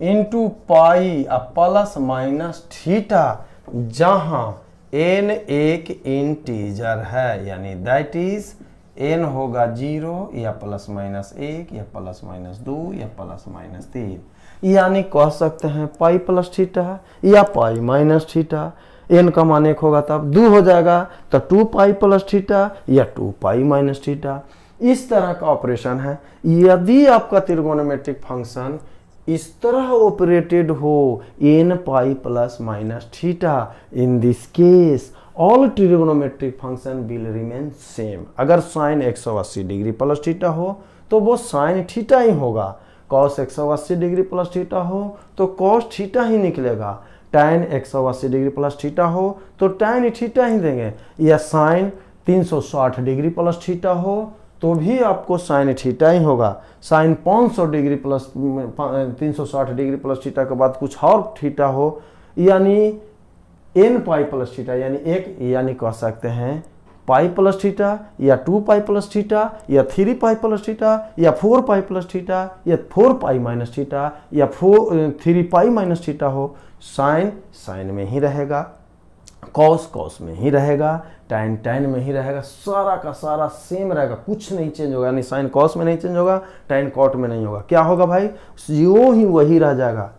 into pi plus minus theta, जहां n एक इंटीजर है, यानी दैट इज n होगा 0 या ±1 या ±2 या ±3, यानी कह सकते हैं पाई प्लस थीटा या पाई माइनस थीटा। n का मान 1 होगा तब 2 हो जाएगा तो 2 पाई प्लस थीटा या 2 पाई माइनस थीटा। इस तरह का ऑपरेशन है। यदि आपका त्रिगोनोमेट्रिक फंक्शन इस तरह ऑपरेटेड हो n pi plus minus theta, in this case all trigonometric function will remain same. अगर साइन 180 डिग्री प्लस थीटा हो तो वो साइन थीटा ही होगा, कॉस 180 डिग्री प्लस थीटा हो तो कॉस थीटा ही निकलेगा, tan 180 डिग्री प्लस थीटा हो तो tan थीटा ही देंगे, या साइन 360 डिग्री प्लस थीटा हो तो भी आपको साइन थीटा ही होगा। Sine 500 degree plus 360 degree plus theta के बाद कुछ और थीटा हो, यानी n पाई प्लस थीटा, यानी एक, यानी कह सकते हैं पाई प्लस थीटा या 2 पाई प्लस थीटा या 3 पाई प्लस थीटा या 4 पाई प्लस थीटा या 4 पाई माइनस थीटा या 3 पाई माइनस थीटा हो, साइन साइन में ही रहेगा, कॉस कॉस में ही रहेगा, tan tan में ही रहेगा, सारा का सारा सेम रहेगा, कुछ नहीं चेंज होगा। यानी साइन कॉस में नहीं चेंज होगा, tan कॉट में नहीं होगा। क्या होगा भाई, यूं ही वही रह जाएगा,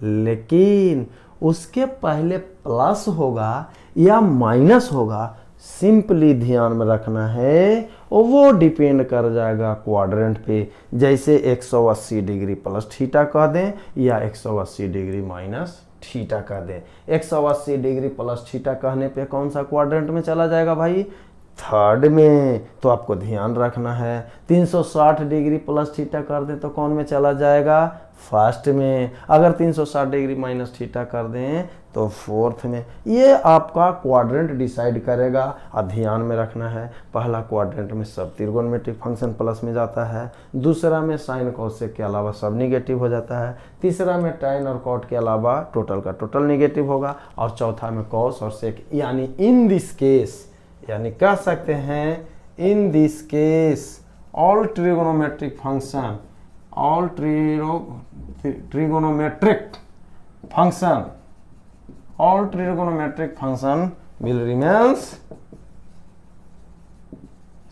लेकिन उसके पहले प्लस होगा या माइनस होगा, सिंपली ध्यान में रखना है, और वो डिपेंड कर जाएगा क्वाड्रेंट पे। जैसे 180 डिग्री प्लस थीटा कह दें या 180 डिग्री माइनस थीटा कह दें। 180 डिग्री प्लस थीटा कहने पे कौन सा क्वाड्रेंट में चला जाएगा भाई, थर्ड में, तो आपको ध्यान रखना है। 360 डिग्री प्लस थीटा कर दें तो कौन में चला जाएगा, फर्स्ट में। अगर 360 डिग्री माइनस थीटा कर दें तो फोर्थ में। ये आपका क्वाड्रेंट डिसाइड करेगा, और ध्यान में रखना है, पहला क्वाड्रेंट में सब त्रिगोनोमेट्रिक फंक्शन प्लस में जाता है, दूसरा में साइन कॉसेक के अलावा सब निगेटिव हो जाता है, तीसरा में tan और कॉट के अलावा टोटल का टोटल निगेटिव होगा, और चौथा में कॉस और सेक। यानी इन दिस केस, यानी कह सकते हैं in this case all trigonometric function, all trigonometric function, all trigonometric function will remains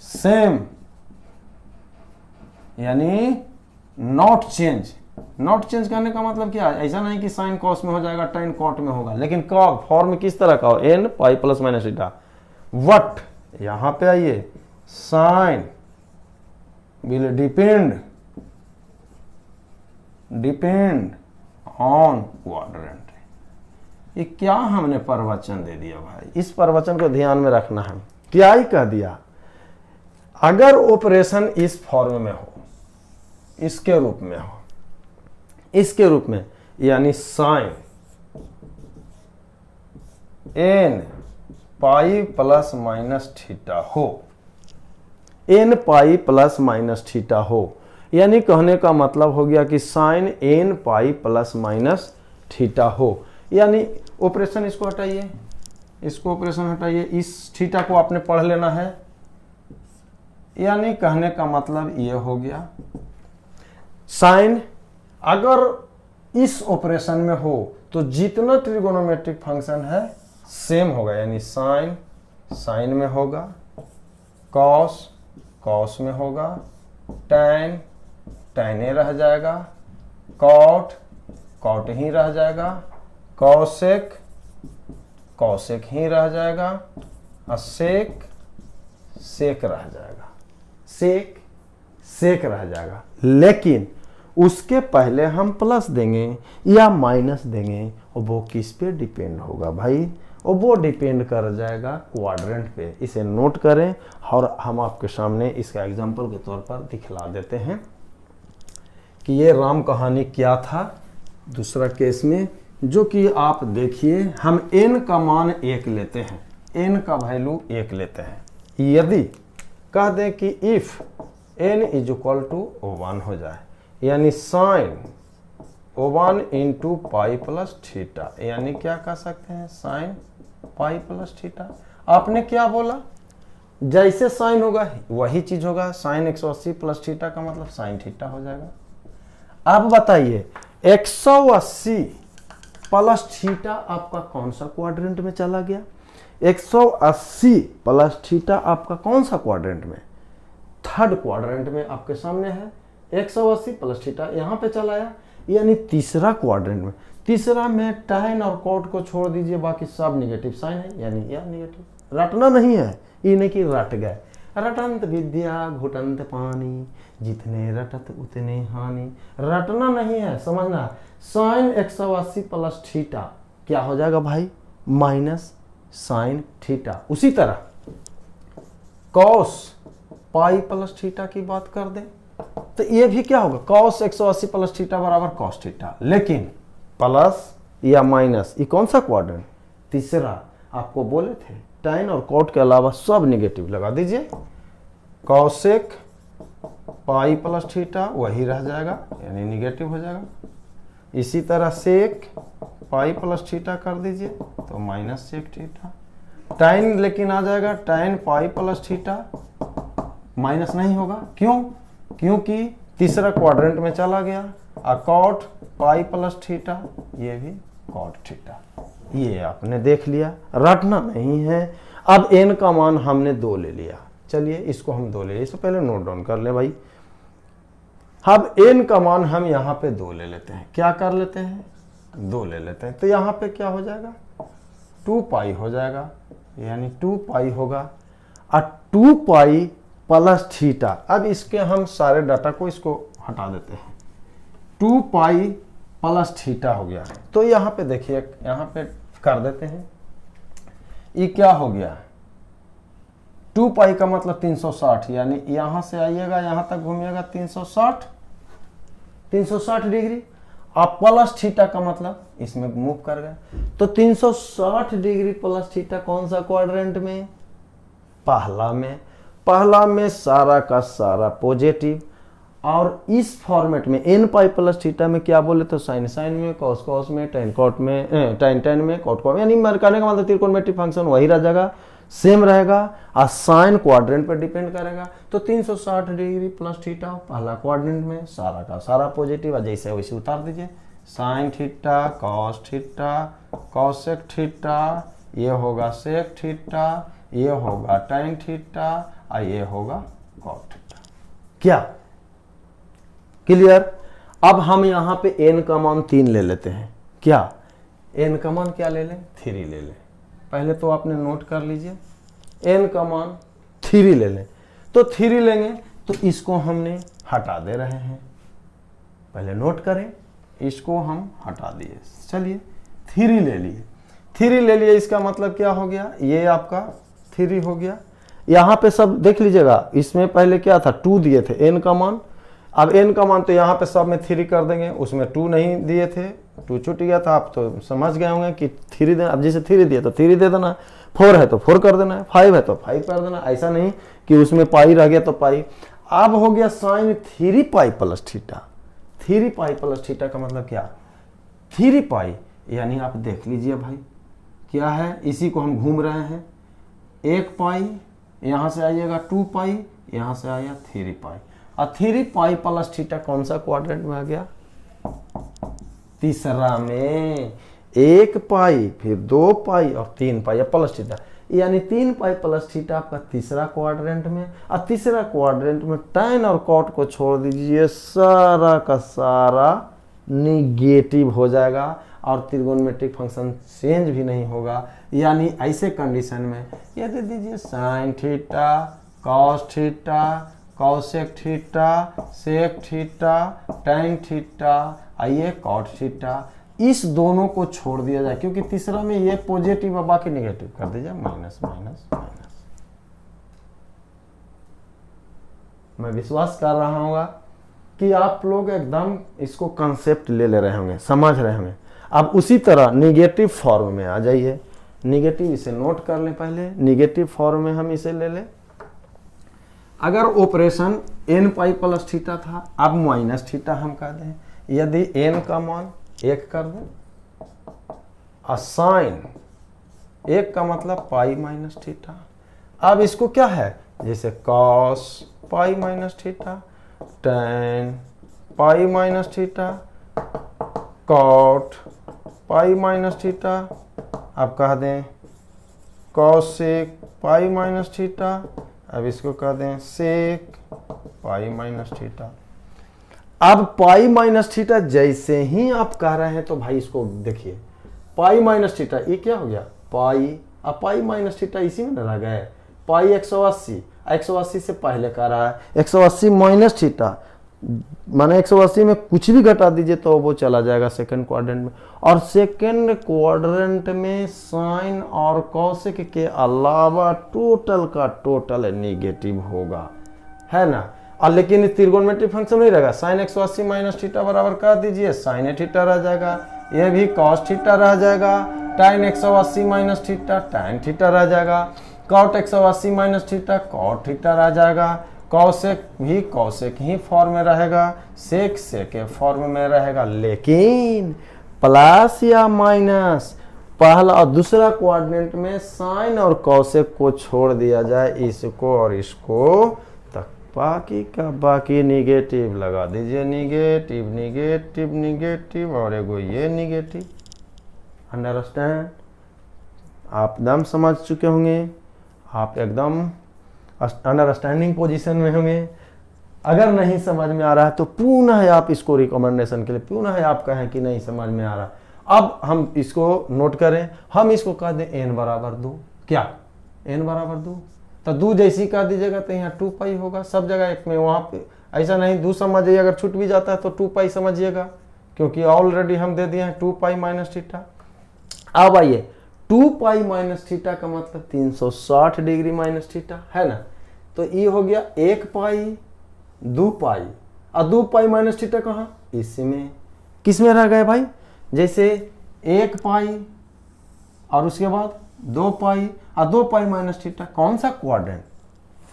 same, यानी नॉट चेंज। नॉट चेंज करने का मतलब क्या है, ऐसा नहीं कि साइन कॉस में हो जाएगा tan कॉट में होगा, लेकिन कब फॉर्म किस तरह का हो, n pi plus minus theta. What, यहां पे आइए, sine will depend on quadrant. ये क्या हमने प्रवचन दे दिया भाई, इस प्रवचन को ध्यान में रखना है। क्या ही कह दिया, अगर ऑपरेशन इस फॉर्म में हो, इसके रूप में हो, इसके रूप में, यानी sine n pi plus minus theta हो, n pi plus minus theta हो, यानी कहने का मतलब हो गया कि sine n pi plus minus theta हो। यानी ऑपरेशन, इसको हटाइए, इसको ऑपरेशन हटाइए, इस थीटा को आपने पढ़ लेना है। यानी कहने का मतलब ये हो गया, साइन अगर इस ऑपरेशन में हो तो जितना ट्रिगोनोमेट्रिक फंक्शन है सेम होगा, यानी साइन साइन में होगा, कॉस कॉस में होगा, tan tan रह जाएगा, कॉट कॉट ही रह जाएगा, कॉसेक कॉसेक ही रह जाएगा, और सेक सेक रह जाएगा, सेक सेक रह जाएगा। लेकिन उसके पहले हम प्लस देंगे या माइनस देंगे, और वो किस पे डिपेंड होगा भाई, और वो डिपेंड कर जाएगा क्वाड्रेंट पे। इसे नोट करें, और हम आपके सामने इसका एग्जांपल के तौर पर दिखला देते हैं कि ये राम कहानी क्या था दूसरा केस में, जो कि आप देखिए, हम n का मान 1 लेते हैं, n का वैल्यू 1 लेते हैं। यदि कह दें कि if n is equal to 1 हो जाए, यानी sine 1 into pi plus theta, यानी क्या कह सकते हैं, साइन पाई प्लस थीटा। आपने क्या बोला, जैसे साइन होगा वही चीज होगा, साइन 180 प्लस थीटा का मतलब साइन थीटा हो जाएगा। अब बताइए 180 प्लस थीटा आपका कौन सा क्वाड्रेंट में चला गया, 180 प्लस थीटा आपका कौन सा क्वाड्रेंट में, थर्ड क्वाड्रेंट में आपके सामने है। 180 प्लस थीटा यहाँ पे चला आया, यानी तीसरा क्वाड्रेंट में। तीसरा में tan और कॉट को छोड़ दीजिए, बाकी सब निगेटिव साइन है, यानी यह निगेटिव। रटना नहीं है, ये नहीं कि रट गए, रटंत विद्या घुटंत पानी, जितने रटत उतने हानि। रटना नहीं है, समझना। साइन 180 प्लस थीटा क्या हो जाएगा भाई, माइनस साइन थीटा। उसी तरह कॉस पाई प्लस थीटा की बात कर दे तो ये भी क्या होगा, कॉस 180 प्लस थीटा बराबर कॉस थीटा, लेकिन प्लस या माइनस, ये कौन सा क्वाड्रेंट, तीसरा। आपको बोले थे tan और cot के अलावा सब निगेटिव लगा दीजिए। कॉसेक पाई प्लस थीटा वही रह जाएगा, यानी निगेटिव हो जाएगा। इसी तरह सेक पाई प्लस थीटा कर दीजिए तो माइनस सेक थीटा। tan लेकिन आ जाएगा tan पाई प्लस थीटा, माइनस नहीं होगा, क्यों, क्योंकि तीसरा क्वाड्रेंट में चला गया। और cot पाई प्लस थीटा, ये भी cot थीटा। ये आपने देख लिया, रटना नहीं है। अब n का मान हमने 2 ले लिया, चलिए इसको हम 2 ले लिया, इसको पहले नोट डाउन कर ले भाई। अब n का मान हम यहाँ पे 2 ले लेते हैं, क्या कर लेते हैं, 2 ले लेते हैं। तो यहाँ पे क्या हो जाएगा, 2 पाई हो जाएगा, यानी 2 पाई होगा। और 2 पाई प्लस थीटा, अब इसके हम सारे डाटा को इसको हटा देते हैं। 2 पाई प्लस थीटा हो गया। तो यहाँ पे देखिए, यहाँ पे कर देते हैं, ये क्या हो गया, 2 पाई का मतलब 360, यानी यहाँ से आइएगा यहाँ तक घूमिएगा 360 डिग्री। आप प्लस थीटा का मतलब इसमें मूव कर गए, तो 360 डिग्री प्लस थीटा कौन सा क्वाड्रेंट में, पहला में। पहला में सारा का सारा पॉजिटिव, और इस फॉर्मेट में n पाई प्लस थीटा में क्या बोले तो साइन साइन में, कॉस कॉस में, टेन कॉट में, टेन टेन में, कॉट कॉट में, यानी कहने का मतलब त्रिकोणमितिक फंक्शन वही रह जाएगा, सेम रहेगा। और साइन क्वाड्रेंट पर डिपेंड करेगा। तो 360 डिग्री प्लस थीटा पहला क्वाड्रेंट में, सारा का सारा पॉजिटिव, जैसे वैसे उतार दीजिए। Sine theta cos theta cosec theta, ये होगा सेक थीटा, ये होगा टेन थीटा, और ये होगा कॉट थीटा। क्या क्लियर। अब हम यहाँ पे n का मान 3 ले लेते हैं। क्या n का मान क्या ले लें, 3 ले लें। पहले तो आपने नोट कर लीजिए, n का मान 3 ले लें। तो 3 लेंगे तो इसको हमने हटा दे रहे हैं, पहले नोट करें, इसको हम हटा दिए। चलिए 3 ले लिए, 3 ले लिए, इसका मतलब क्या हो गया, ये आपका 3 हो गया। यहाँ पे सब देख लीजिएगा, इसमें पहले क्या था, 2 दिए थे n का मान। अब n का मान तो यहाँ पे सब में 3 कर देंगे, उसमें 2 नहीं दिए थे, 2 छूट गया था। आप तो समझ गए होंगे कि 3 देना, अब जैसे 3 दिया तो 3 दे देना, 4 है तो 4 कर देना, 5 है तो 5 कर देना, ऐसा नहीं कि उसमें पाई रह गया तो पाई। अब हो गया sine 3 pi plus theta. 3 pi plus theta का मतलब क्या, 3 पाई, यानी आप देख लीजिए भाई क्या है, इसी को हम घूम रहे हैं। 1 पाई, यहाँ से आइएगा 2 पाई, यहाँ से आया 3 पाई। और 3 पाई प्लस थीटा कौन सा क्वाड्रेंट में आ गया, तीसरा में। 1 पाई, फिर 2 पाई और 3 पाई प्लस थीटा, यानी 3 पाई प्लस थीटा आपका तीसरा क्वाड्रेंट में। और तीसरा क्वाड्रेंट में tan और cot को छोड़ दीजिए, सारा का सारा निगेटिव हो जाएगा और त्रिकोणमितिक फंक्शन चेंज भी नहीं होगा। यानी ऐसे कंडीशन में ये दे दीजिए sine theta cos theta cosec theta sec theta tan theta, आइए कॉट थीटा। इस दोनों को छोड़ दिया जाए, क्योंकि तीसरा में ये पॉजिटिव और बाकी नेगेटिव कर दीजिए, माइनस माइनस माइनस। मैं विश्वास कर रहा हूँ कि आप लोग एकदम इसको कंसेप्ट ले रहे होंगे, समझ रहे होंगे। अब उसी तरह निगेटिव फॉर्म में आ जाइए। निगेटिव इसे नोट कर लें, पहले निगेटिव फॉर्म में हम इसे ले लें। अगर operation n pi plus theta था, अब माइनस थीटा हम कह दें। यदि n का मान 1 कर दें, साइन 1 का मतलब पाई माइनस थीटा। अब इसको क्या है, जैसे cos pi minus theta, tan pi minus theta, cot pi minus theta. अब कह दें कॉसेक पाई माइनस थीटा। अब इसको कह दें सेक पाई माइनस थीटा। अब पाई माइनस थीटा जैसे ही आप कह रहे हैं तो भाई इसको देखिए, पाई माइनस थीटा ये क्या हो गया पाई, अब पाई माइनस थीटा इसी में रह गए, पाई 180 180 से पहले का रहा है 180 माइनस थीटा, माने 180 में कुछ भी घटा दीजिए तो वो चला जाएगा सेकंड क्वाड्रेंट में। और सेकंड क्वाड्रेंट में साइन और कॉसेक के अलावा टोटल का टोटल नेगेटिव होगा, है ना। और लेकिन त्रिकोणमितीय फंक्शन नहीं रहेगा, साइन 180 माइनस थीटा बराबर कर दीजिए साइन थीटा रह जाएगा, ये भी कॉस थीटा रह जाएगा, टाइन 180 माइनस थीटा टाइन थीटा रह जाएगा, cot 180 minus theta cot theta रह जाएगा, कॉसेक भी कॉसेक ही फॉर्म में रहेगा, सेक के फॉर्म में रहेगा। लेकिन प्लस या माइनस पहला और दूसरा क्वाड्रेंट में साइन और कॉसेक को छोड़ दिया जाए, इसको और इसको, तक बाकी का बाकी निगेटिव लगा दीजिए, निगेटिव निगेटिव निगेटिव और एगो ये निगेटिव। अंडरस्टैंड? आप एकदम समझ चुके होंगे, आप एकदम अंडरस्टैंडिंग पोजीशन में होंगे। अगर नहीं समझ में आ रहा है तो पुनः आप इसको रिकमेंडेशन के लिए पुनः आप कहें कि नहीं समझ में आ रहा, अब हम इसको नोट करें, हम इसको कह दें n बराबर 2, क्या n बराबर 2, तो 2 जैसी कह दीजिएगा तो यहाँ 2 पाई होगा सब जगह एक में, वहाँ पे ऐसा नहीं 2 समझिए, अगर छूट भी जाता है तो 2 पाई समझिएगा, क्योंकि ऑलरेडी हम दे दिए हैं 2 पाई माइनस थीटा। अब आइए 2 पाई माइनस थीटा का मतलब 360 डिग्री माइनस थीटा, है ना। तो ये हो गया 1 पाई 2 पाई, और 2 पाई माइनस थीटा कहाँ, इसमें, किस में रह गए भाई, जैसे 1 पाई और उसके बाद 2 पाई और 2 पाई माइनस थीटा, कौन सा क्वाड्रेंट,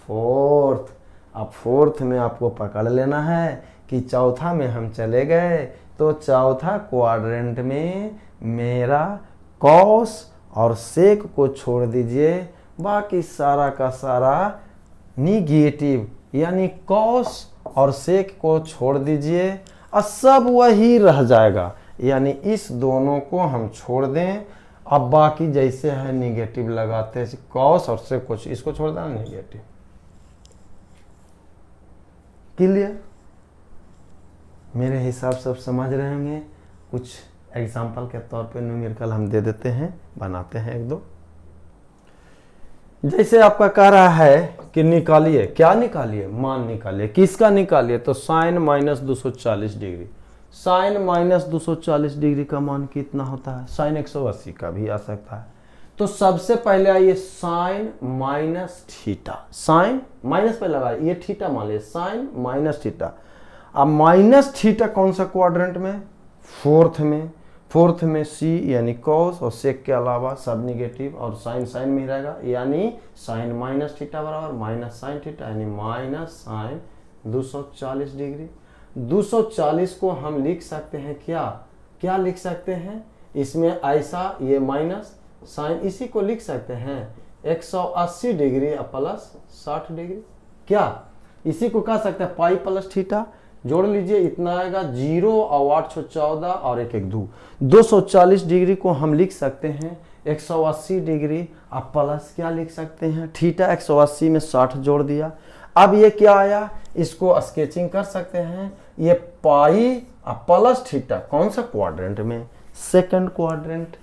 फोर्थ। अब फोर्थ में आपको पकड़ लेना है कि चौथा में हम चले गए तो चौथा क्वाड्रेंट में मेरा कॉस और सेक को छोड़ दीजिए, बाकी सारा का सारा निगेटिव, यानी कॉस और सेक को छोड़ दीजिए और सब वही रह जाएगा, यानी इस दोनों को हम छोड़ दें। अब बाकी जैसे है निगेटिव लगाते हैं, कॉस और सेक को इसको छोड़ देना निगेटिव। क्लियर? मेरे हिसाब से आप समझ रहे होंगे। कुछ एग्जाम्पल के तौर पे न्यूमेरिकल हम दे देते हैं, बनाते हैं एक दो। जैसे आपका कह रहा है कि निकालिए, क्या निकालिए, मान निकालिए, किसका निकालिए, तो sine minus 240 degree, sine minus 240 degree का मान कितना होता है, साइन 180 का भी आ सकता है। तो सबसे पहले आइए sine minus theta, sine minus पे लगा, ये थीटा मान लिया, साइन माइनस थीटा। अब माइनस थीटा कौन सा क्वाड्रेंट में, फोर्थ में, फोर्थ में सी यानी कॉस और सेक के अलावा सब निगेटिव, और साइन साइन में ही रहेगा, यानी साइन माइनस थीटा बराबर माइनस साइन थीटा, यानी माइनस साइन 240 डिग्री। 240 को हम लिख सकते हैं क्या, क्या लिख सकते हैं, इसमें ऐसा ये माइनस साइन, इसी को लिख सकते हैं 180 डिग्री प्लस 60 डिग्री, क्या इसी को कह सकते हैं पाई प्लस थीटा, जोड़ लीजिए इतना आएगा 0 और 814 और 1 1 2, 240 डिग्री को हम लिख सकते हैं 180 डिग्री, अब प्लस क्या लिख सकते हैं थीटा, 180 में 60 जोड़ दिया। अब ये क्या आया, इसको स्केचिंग कर सकते हैं, ये पाई प्लस थीटा कौन सा क्वाड्रेंट में, सेकंड क्वाड्रेंट,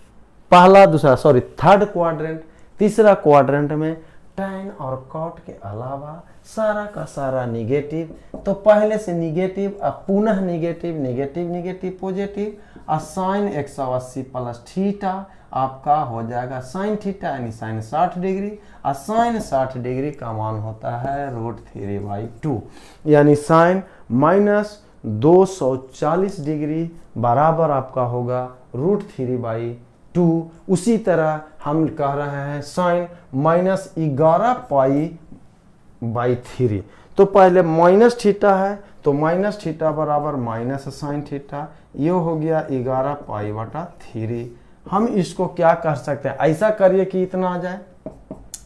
पहला दूसरा सॉरी थर्ड क्वाड्रेंट, तीसरा क्वाड्रेंट में tan और cot के अलावा सारा का सारा निगेटिव, तो पहले से निगेटिव अब पुनः निगेटिव निगेटिव निगेटिव पॉजिटिव, और साइन 180 प्लस थीटा आपका हो जाएगा साइन थीटा यानी साइन 60 डिग्री, और साइन 60 डिग्री का मान होता है √3/2, यानी साइन माइनस 240 डिग्री बराबर आपका होगा √3/2। उसी तरह हम कह रहे हैं साइन माइनस 11 पाई/3, तो पहले माइनस थीटा है तो माइनस थीटा बराबर माइनस साइन थीटा, ये हो गया 11 पाई/3। हम इसको क्या कर सकते हैं, ऐसा करिए कि इतना आ जाए,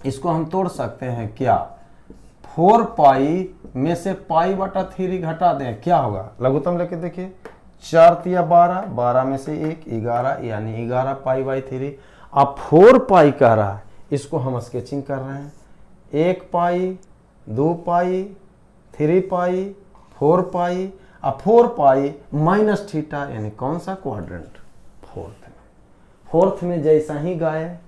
इसको हम तोड़ सकते हैं क्या, 4 पाई में से पाई/3 घटा दें, क्या होगा, लघुत्तम लेके देखिए, 4 या 12, 12 में से 1 11, यानी 11 पाई/3। अब 4 पाई कह रहा है, इसको हम स्केचिंग कर रहे हैं, 1 पाई 2 पाई 3 पाई 4 पाई, अब 4 पाई माइनस थीटा यानी कौन सा क्वाड्रेंट, फोर्थ में। फोर्थ में जैसा ही गए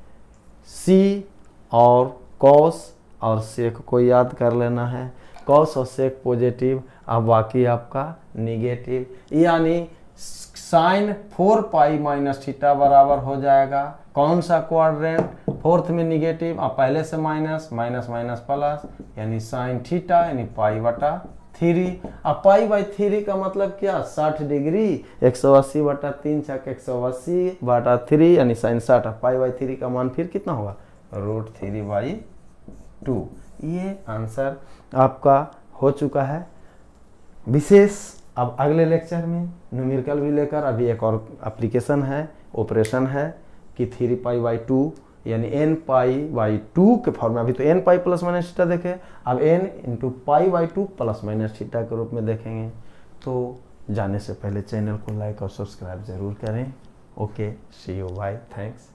सी और कॉस और सेक को याद कर लेना है। कॉस और सेक पॉजिटिव, अब बाकी आपका निगेटिव, यानी साइन 4 पाई माइनस थीटा बराबर हो जाएगा कौन सा क्वाड्रेंट, फोर्थ में निगेटिव, अब पहले से माइनस माइनस माइनस प्लस, यानी साइन थीटा यानी पाई बटा 3। अब पाई बाई 3 का मतलब क्या, 60 डिग्री, 180 बटा 3 छक 180 बटा 3 यानी साइन 60। पाई बाई 3 का मान फिर कितना होगा, √3/2। ये आंसर आपका हो चुका है विशेष। अब अगले लेक्चर में न्यूमेरिकल भी लेकर, अभी एक और एप्लीकेशन है, ऑपरेशन है कि 3π/2 यानी n π/2 के फॉर्म में, अभी तो n π प्लस माइनस थीटा देखे, अब n into π/2 plus minus theta के रूप में देखेंगे। तो जाने से पहले चैनल को लाइक और सब्सक्राइब जरूर करें। Okay, see you, bye, thanks.